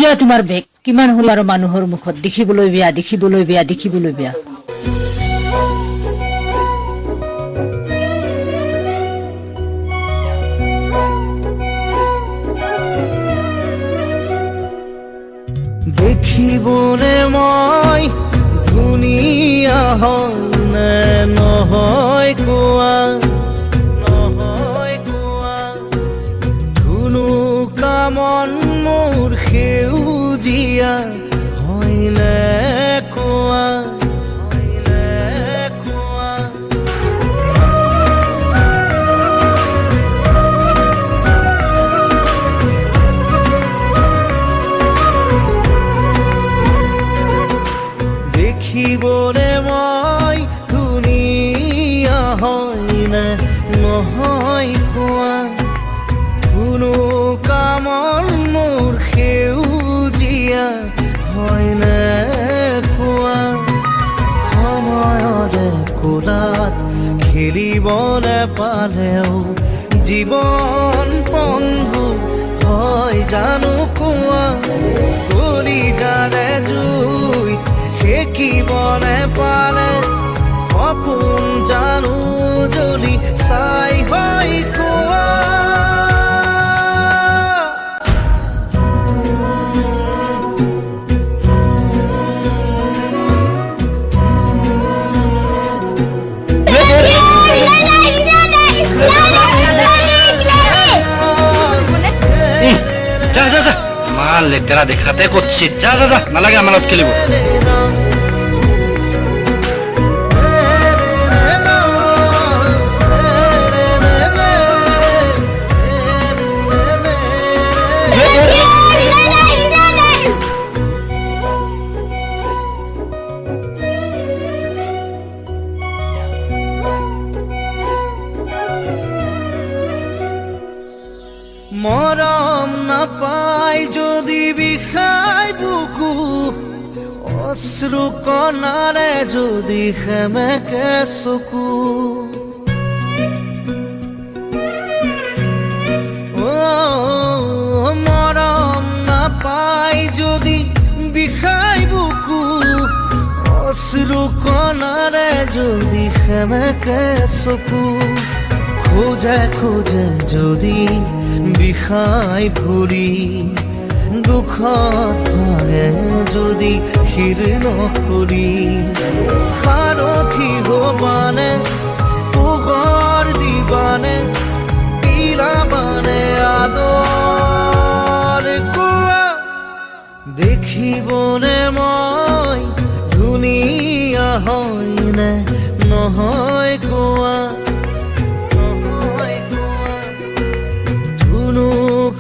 যে তোমাৰ বেগ কিমান হ'ল আৰু মানুহৰ মুখত দেখিবলৈ বেয়া দেখিবলৈ বেয়া দেখিবলৈ বেয়া। দেখিবনে মই ধুনীয়া হয় নে নহয় কোৱা, নহয় কোৱা, ধুনু কামন মোৰ সেউজীয়া হয় নে কোৱা, হয় নে কোৱা। দেখিবনে মই ধুনীয়া হয় নে নহয় কোৱা, ধুনু কামন মোৰ সেউজীয়া হয় নে কোৱা। সময়ৰে কোলাত খেলিবলে পালেও জীৱন পংগু হয় জানো কোৱা, কলিজাৰে জুইত সেকিবনে পালে সপোন জানো জ্বলি চাই হয় কোৱা। যা যা যা, মাল লেতেৰা দেখাতে কৰছি, যা যা যা, নালাগে আমাৰ লগত খেলিব। মৰম নাপাই যদি বিষাই বুকু, অশ্ৰু কণাৰে যদি সেমেকে চকু, মৰম নাপাই যদি বিষাই বুকু, অশ্ৰু কণাৰে যদি সেমেকে চকু, খোজে খোজে যদি বিষাই ভৰি, দুখত ভাঙে যদি শিৰ নকৰি, সাৰথি হবানে পোহৰ দিবানে পিৰাবানে আদৰ কোৱা। দেখিবনে মই ধুনীয়া হয় নে নহয় কোৱা, ধুনু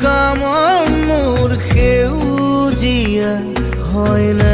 কামন মোৰ সেউজীয়া হয় নে